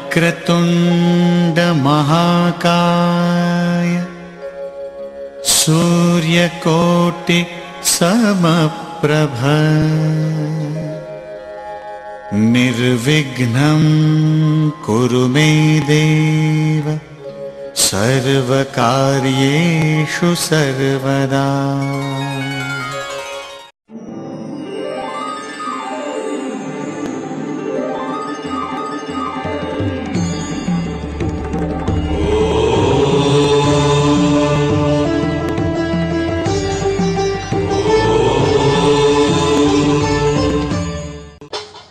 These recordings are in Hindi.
वक्रतुंड महाकाय सूर्यकोटि समप्रभ निर्विघ्नं कुरु मे देव सर्वकार्येषु सर्वदा।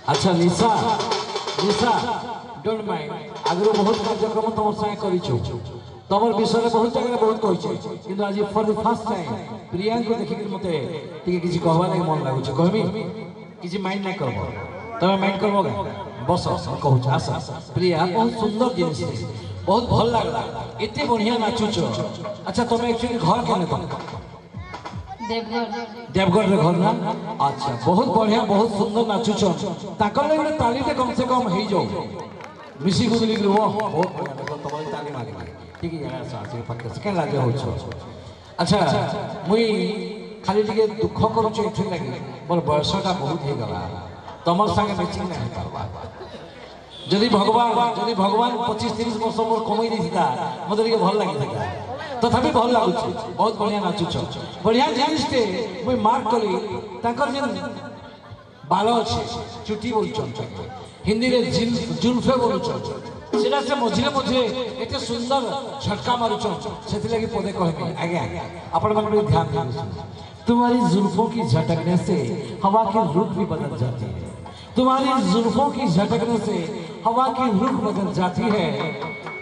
अच्छा निशा निशा डोंट माइंड आगरो बहुत कार्यक्रम तुम संगे करिछु तमर विषय में बहुत जगह बहुत कहिछु किंतु आज for the first time Priyank को देखि मते टिके किछि कहबा लागि मन लागु छै कहबी किछि माइंड नै करबो तमे माइंड करबो बस कहू आशा प्रिया बहुत सुंदर जिनिस बहुत भल लागला एते बढ़िया नाचु छ। अच्छा तमे एक्चुअली घर केने तुम देवगढ़ रे घर ना अच्छा बहुत बढ़िया बहुत सुंदर नाचु छ ताकर ले ताली ते कम से कम हेई जाओ मिसी गुदली के वो बहुत बढ़िया तमल ताली मारी ठीक है यार सासे पक्के से लागे हो छ। अच्छा मुई खाली टिके दुख करू छ एठी लागि मोर बयसटा बहुत हे गला तमर संगे मैचिंग नहीं करबा जदी भगवान 25-30 वर्ष मोर कमाई दिसिता मते टिके भल लागि था तथापि भल लागु छ बहुत बढ़िया नाचु छ बढ़िया जिनिसटे मुई मार्क कली ताकर जे बाल अछि चुटी बोल छ हिंदी रे जुल्फे बोल छ सेटा से मझिरे मझिरे एते सुंदर झटका मारु छ सेति लागि पदे कहबे आगे आपण मन पे ध्यान दीजिए। तुम्हारी जुल्फों की झटकने से हवा की रुख भी बदल जाती है तुम्हारी जुल्फों की झटकने से हवा की रुख बदल जाती है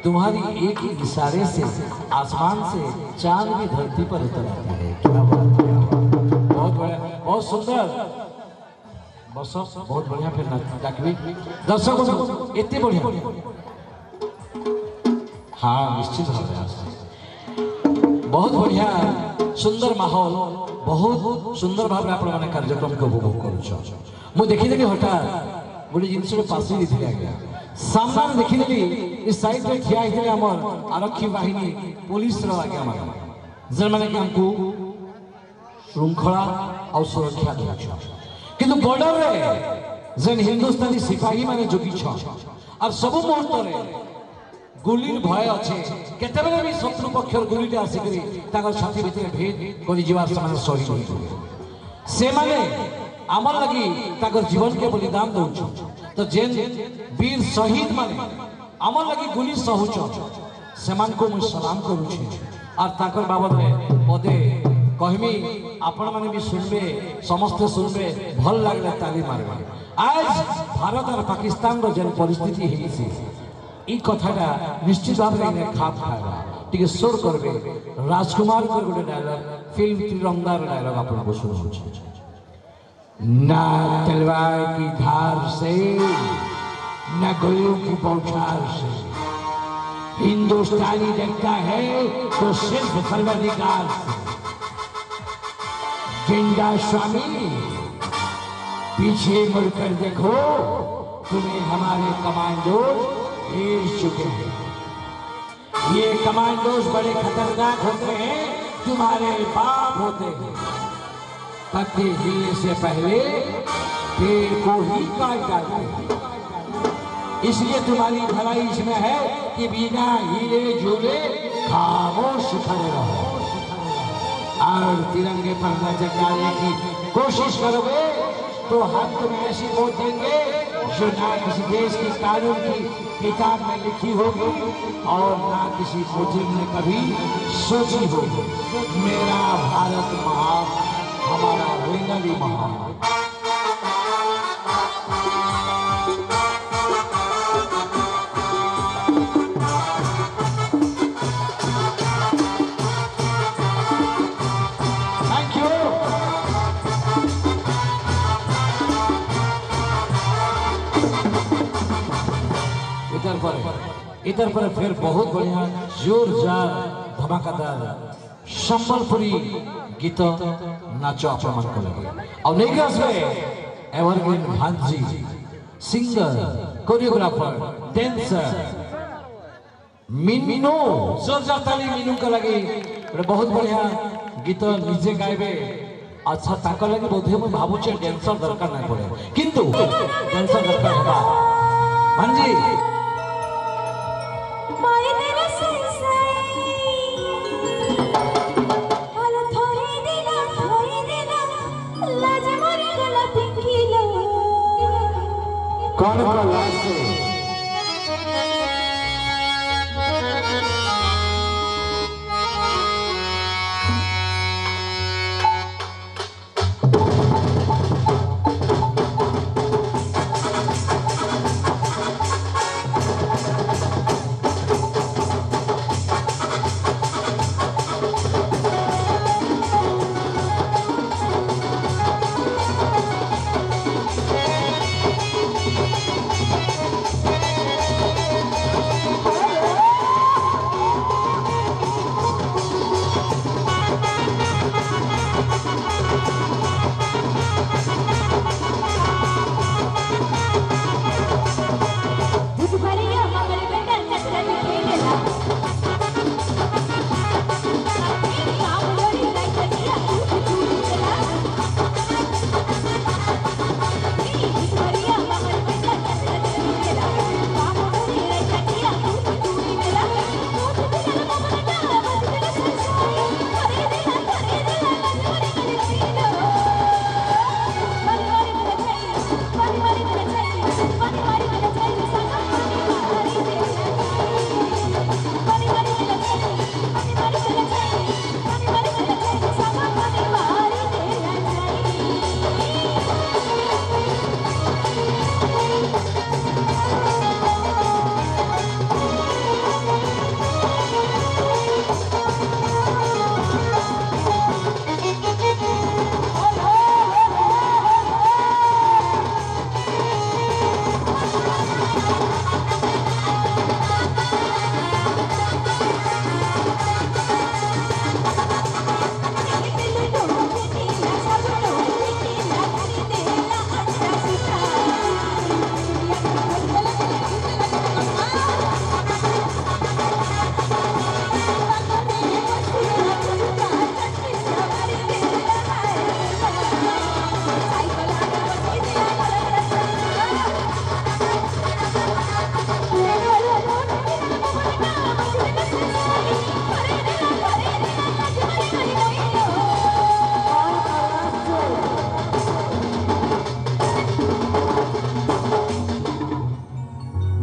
तुम्हारी एक ही इशारे से आसमान से चांद भी धरती पर उतर आता है। क्या बात है बहुत बढ़िया बहुत सुंदर बस बहुत बढ़िया फिर डाकबी दर्शकों इतनी बढ़िया हाँ निश्चित भाव बहुत बढ़िया सुंदर माहौल बहुत सुंदर भाव आपण माने कार्यक्रम को उपभोग करू छ मु देखि देली हठात गोटे जिनिस पास दी गया सामने देखी इस साइड में ठिया होते हमर आरक्षी बाहिनी पुलिस रो आगे हमर जन माने कि हमको श्रृंखला और सुरक्षा दे किंतु बॉर्डर रे जन हिंदुस्तानी सिपाही माने जोगी छ और सब मुहूर्त रे गुली भय अच्छे केतेबेले भी शत्रु पक्षर गुलीटे आसिकरी ताकर छाती भितर भेद करि जीवार समान शहीद होइछे से माने आमर लगी ताकर जीवन के बलिदान दउछ तो जेन वीर शहीद माने आमर लगी गुली सहुछ सेमान को मु सलाम करू छी और ताकर बाबत रे पदे कहमी आपण माने भी सुनबे समस्त सुनबे भल लागले ताली मारबे। आज भारत और पाकिस्तान रो जेन परिस्थिति हेछि ई कथाटा निश्चित भाव में खाप खाएगा टिके सोर करबे राजकुमार को गोटे डायलॉग फिल्म तिरंगा रो डायलॉग आपण को सुनो ना तलवार की धार से न गोलियों की बौछार से हिंदुस्तानी देखता है तो सिर्फ सर्वाधिकार से। जिंदा स्वामी पीछे मुड़कर देखो तुम्हें हमारे कमांडो घेर चुके हैं ये कमांडोज बड़े खतरनाक होते हैं तुम्हारे बाप होते हैं पत्ते हिलने से पहले पेड़ को ही काट डालते हैं इसलिए तुम्हारी भलाई इसमें है कि बिना हिले झूले खामोश खड़े रहो और तिरंगे पर नजर डालने की कोशिश करोगे तो हम तुम्हें ऐसी वोट देंगे जो ना किसी देश की कानून की किताब में लिखी होगी और ना किसी मुजरिम ने कभी सोची होगी। मेरा भारत महान हमारा रेंगली महान। इधर पर फिर बहुत बढ़िया जोरदार धमाकेदार संबलपुरी गीत नाचो अपमान कर और नहीं एवरग्रीन भांजी सिंगर कोरियोग्राफर डांसर मीनू जोरदार ताली मीनू का लगी बहुत बढ़िया गीत निजे गाइबे अच्छा ताकर लगी बोधे मैं भाबुचे डांसर दरकार ना पड़े किंतु डांसर दरकार बा भांजी मारे तेरा सही आलो थोड़ी देना लाज मोरी गला पिंकीलो कौन का लाज से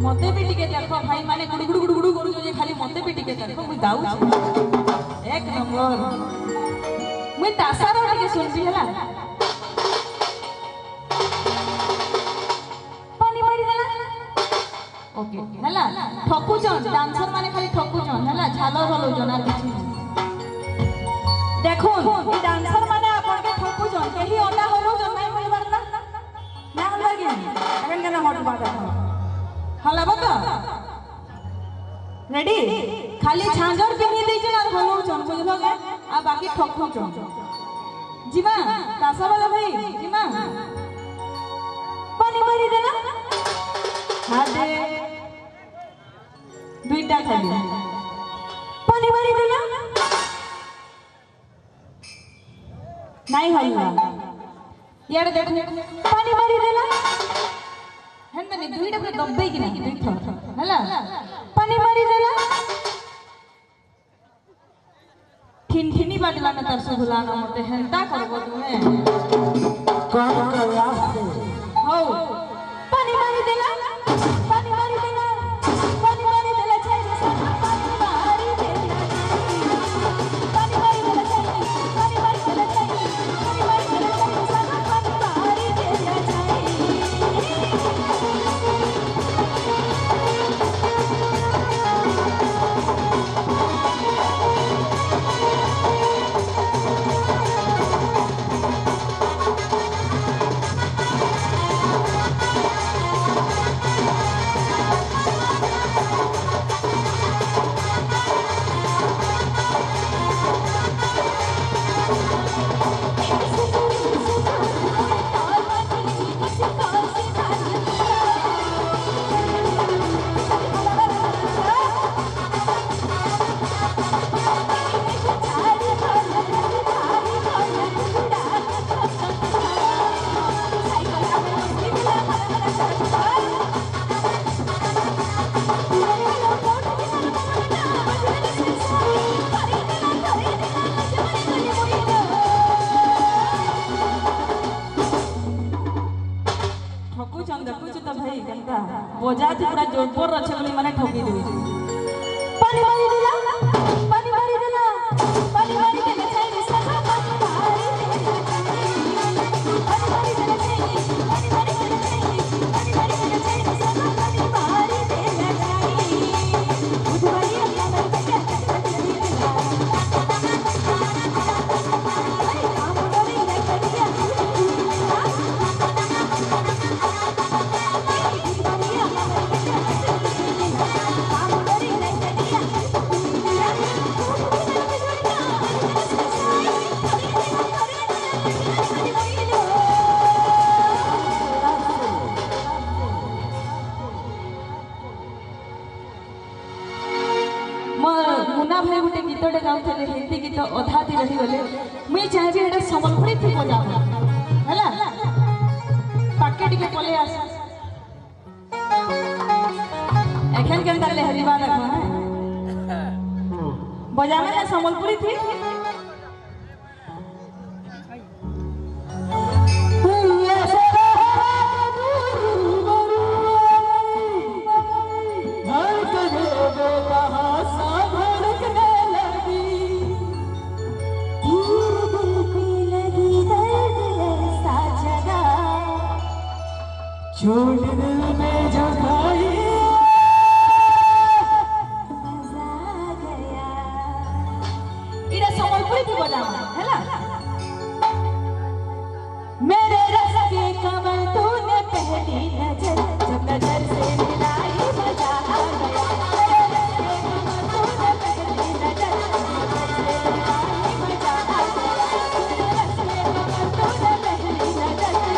मते भी टिके देखो भाई माने गुडु गुडु गुडु गुडु करू जे खाली मते भी टिके देखो मुई गाउ एक नंबर मुई तासारो टिके सुनबी हला पानी मारी देला ओके हला ठकु जन डांसर माने खाली ठकु जन हला झालो हलो जन आर किछि देखो ई डांसर माने आपन के ठकु जन केही ओला हलो जन नाही मिलबार ना हलबार के अगन गना हट बाटा हला बता रेडी खाली झांझर पिनी दे जन और हलो जन बुझलो के आ बाकी ठकु जन जीमा तासा वाला भाई जीमा पानी मारी देना हादे दुईटा खाली पानी मारी देना नहीं हल्ला यार देखो पानी मारी देना हेंदा ने दुईटा पे दब्बे कि नहीं दुई थर हला पानी मारी देना ठिनठिनी बाटला में तरसु भुलाना मते हेंदा करबो तुमे कौन का लाज से हो पानी मारी देना पानी मारी देना पानी मारी देला चाहिए पानी मारी देना पानी मारी देला चाहिए पानी मारी देला चाहिए पानी मारी देला चाहिए पानी मारी देला चाहिए बजाती पूरा जोधपुर अच्छे बोली मैंने ठोकी दी पानी मारी दिला पानी मारी दिला पानी मारी दिला चाहिए सदा पानी मारी दिला पानी मारी दिला चाहिए पानी मारी दिला चाहिए पानी मारी दिला चाहिए सदा पानी मारी दिला चाहिए बुधवारी अल्लाह मेरे बेटा अरे काम करी नहीं करिया मुन्ना भाई गोटे गीतटे गाउले हिंदी गीत अधा दी रही गले मुई चाहे एटा संबलपुरी थी बजा हैला पाके टिके पले आस एखन केनता लहरीवा देखो है बजावे ना संबलपुरी थी छोड़ दिल में जो खाई मजा गया इरा संबलपुरी थी बजावा हैला मेरे रस के कमल तूने पहली नजर जब नजर से मिलाई मजा आ गया मेरे रस के कमल तूने पहली नजर मजा आ गया मेरे रस के कमल तूने पहली नजर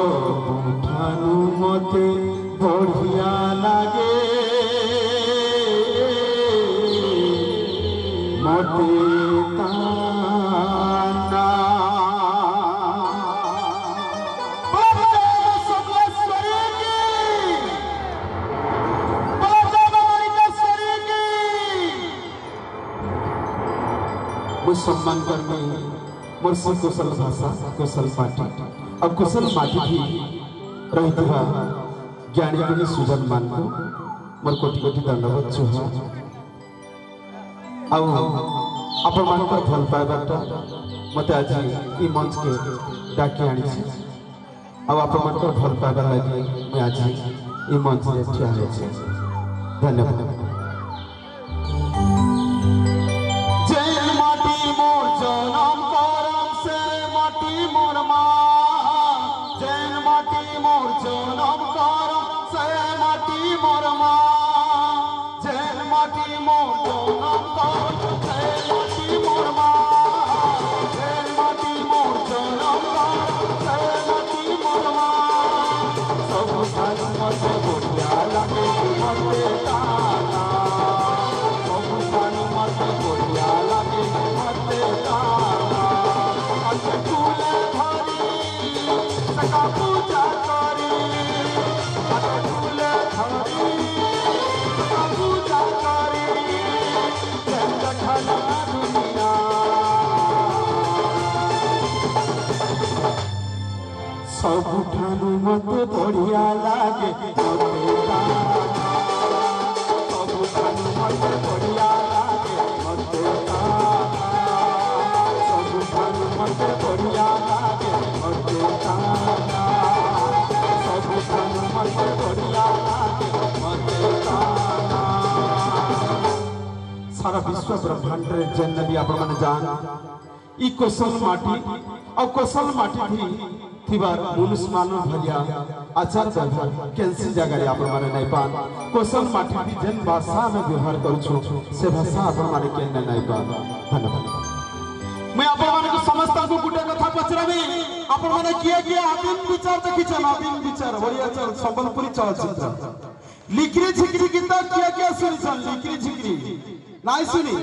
ସବୁଠାରୁ ମତେ ବଢିଆ ଲାଗେ ମତେ ତା ନା ମୁଁ ସମ୍ମାନ କରିବି मोर से कुशल भाषा कुशल पाठी और कुशल माटी भी रही ज्ञानी गुणी सुजन मान को मोर कोटि कोटि दंडवत जुहा आपण मान भल पाइबाटा मते आज ई मंच के डाकी आनी आपण मान भल पाइबा लगी मैं आज ई मंच रे ठिया है धन्यवाद पूजा सबुठानु मते बढ़िया लागे मते गाना सबुठानु मते बढ़िया लागे मते गाना सबुठानु मते बढ़िया लागे मते गाना सबुठानु मते बढ़िया लागे मते गाना सारा विश्व ब्रह्मांड रे जन भी आपण माने जान ई कोसल माटी और कोसल माटी थी थिबार मनुष्य मानव भलिया आचार व्यवहार कैंसी जगह आपण माने नहीं पान कोसल माटी थी जन भाषा में व्यवहार करू छु से भाषा आपण माने केन नहीं पान धन्यवाद मैं आपण माने को समस्त को गुटे कथा पचराबी आपण माने किए आदिम विचार देखिछन आदिम विचार बढ़िया चल संबलपुरी चलचित्र लिकरी झिकरी गीत किए सुनिछन लिकरी झिकरी नहीं सुनी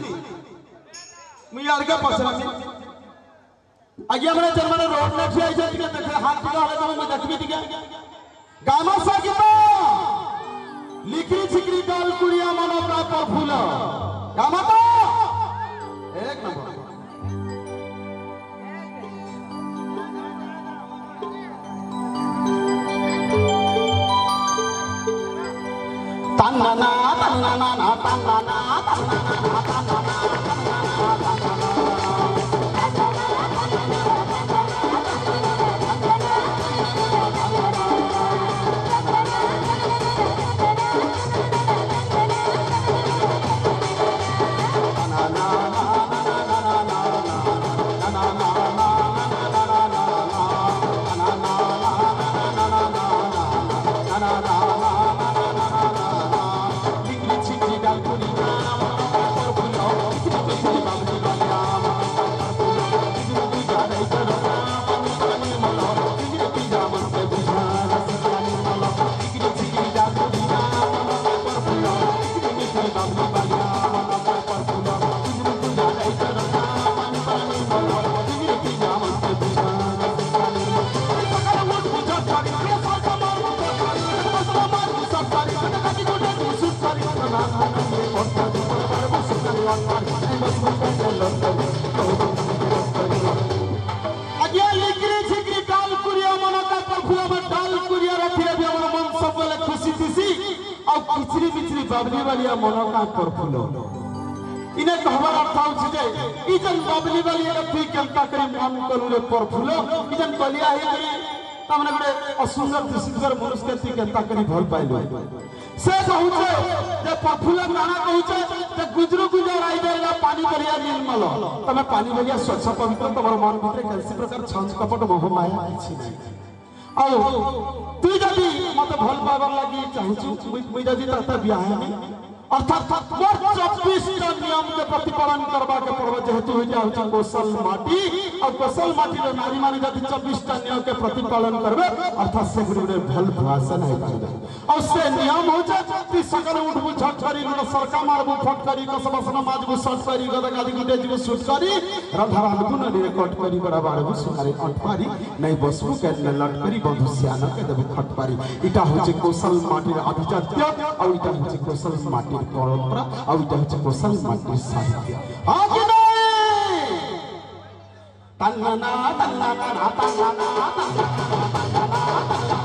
मैं अलगा पचराबी आगे हमने जर्मन रोड में ठिया जे के देखे हाथ टिका हले तो मैं देखबी टिका गाना सा गीत लिकरी छिकरी डाल कुड़िया मनो का पर फूल गाना तो एक नंबर तन्ना ना तन्ना ना ना तन्ना ना तन्ना ना तन्ना ना आज्ञा लिकरी झिकरी डाल कुरिया मन का परफुला में डाल कुरिया रखिले भी हमर मन सब बेले खुशी खुशी और किचरी मिचरी बाबली वालिया मन का परफुलो इने कहबार अर्थ होछि जे ई जन बाबली वालिया तुई केनता करी मन करूले परफुलो ई जन बलिया हे करी तमने गुडे असुंदर दिसगर मनुष्य के केनता करी भल पाइलो से कहूछे जे परफुला गाना कहूछे जे गुजरू गुजर आई देला पानी बलिया निर्मल तमे पानी बलिया स्वच्छ पवित्र तमर मन भितर कैसी प्रकार छंच कपट मोह माया किछि नै आउ तुई जदी मते भल पावर लागि चाहछु मुई जदी तता बियाह में अर्थात मोर 24 टा नियम के प्रतिपालन करबा के पड़बे जेहेतु होइटा होछि कोसल माटी और कोसल माटी रे नारी मानी जदी 24 टा नियम के प्रतिपालन करबे अर्थात से गुडे भल भाषण है पाइबे और से नियम हो जे ती सकल उठबु छटछरी गुड सरका मारबु फटकरी कसबसन माजबु सटसरी गदगादी गुडे जीव सुटकरी रंधारा गुण रे कट करी बड़ा बारबु सुनारे अटपारी नहीं बसबु के लट करी बंधु सियान के देबु खटपारी इटा होछि कोसल माटी रे अभिजात्य और इटा होछि कोसल माटी परंपरा और इटा होछि कोसल माटी साहित्य हां कि नहीं तन्ना ना तन्ना ना तन्ना ना तन्ना ना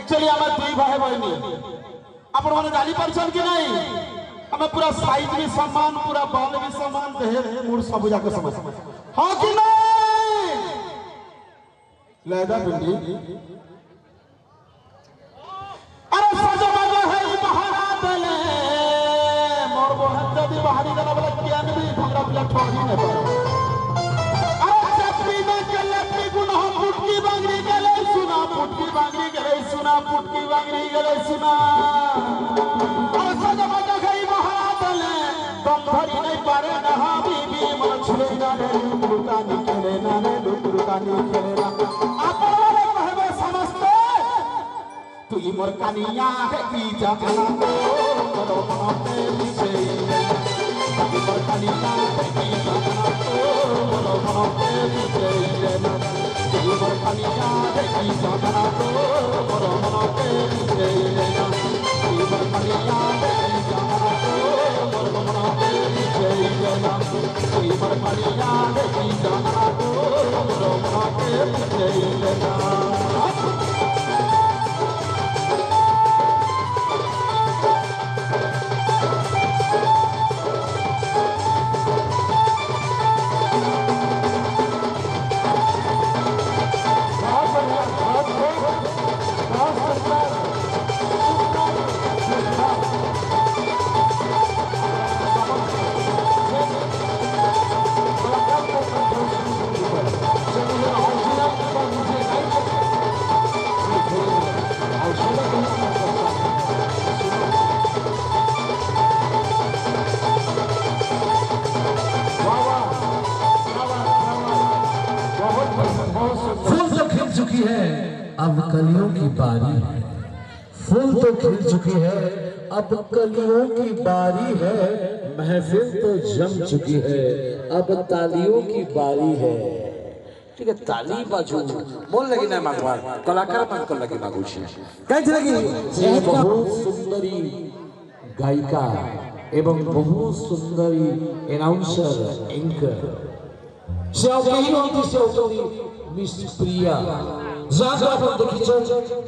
एक्चुअली आम दुई भाई बहनी आपण मैंने जानी पार्छन कि नहीं आम पूरा साइज भी समान पूरा बल भी समान देह मूड सब जाक समान हाँ कि नहीं लेदा पिंडी अरे सजबाज है बहारा देले मोर बहन जदी बाहरी गला वाला ज्ञान भी हमरा पिला ठोरी ने पारो अरे चपली में कलपी गुनाह फुटकी बांगरी गले सुना फुटकी बांगरी गले सुना फुटकी बांगरी गले सुना अरे सजबाज है बहारा देले तुम धरी नहीं पारे ना बीबी मन छुले ना रे लुटुकानी खेले ना रे लुटुकानी खेले ना अपन वाले कहबे समझते तू मोर कनिया है की जाना तो करो मनाते पीछे तू मोर कनिया है की जाना तो करो मनाते पीछे तू मोर कनिया है की जाना तो करो मनाते पीछे तू मोर कनिया है की जाना तो करो मनाते पीछे तू मोर कनिया है की जाना तो करो मनाते पीछे चुकी है अब कलियों की बारी है फूल तो खिल चुकी है अब कलियों की बारी है महफिल तो जम चुकी है अब तालियों की बारी है ठीक है ताली बाजू मोल लगी ना मागवार कलाकार मन को लगी मागुची काई लगी ये बहुत सुंदरी गायिका एवं बहुत सुंदरी अनाउंसर एंकर से कहीं होती से होती मिस प्रिया जहाँ आप देखी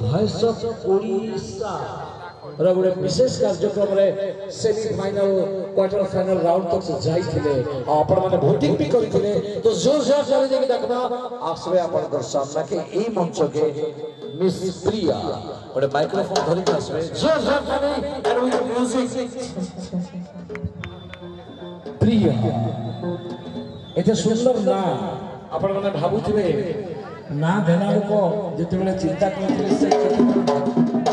भॉइस ऑफ ओडिशा रे गोटे विशेष कार्यक्रम रे सेमीफाइनल क्वार्टर फाइनल राउंड तक से जाई थिले आपण माने वोटिंग भी करी थिले तो जोर जोर से देखि देखना आसवे आपण कर सामना के एई मंच के मिस प्रिया गोटे माइक्रोफोन धरि के आसवे जोर जोर से एंड विद म्यूजिक प्रिया एते सुंदर ना आपण माने भाबुथिबे ना देना लोक जेते बेले चिंता करथिले से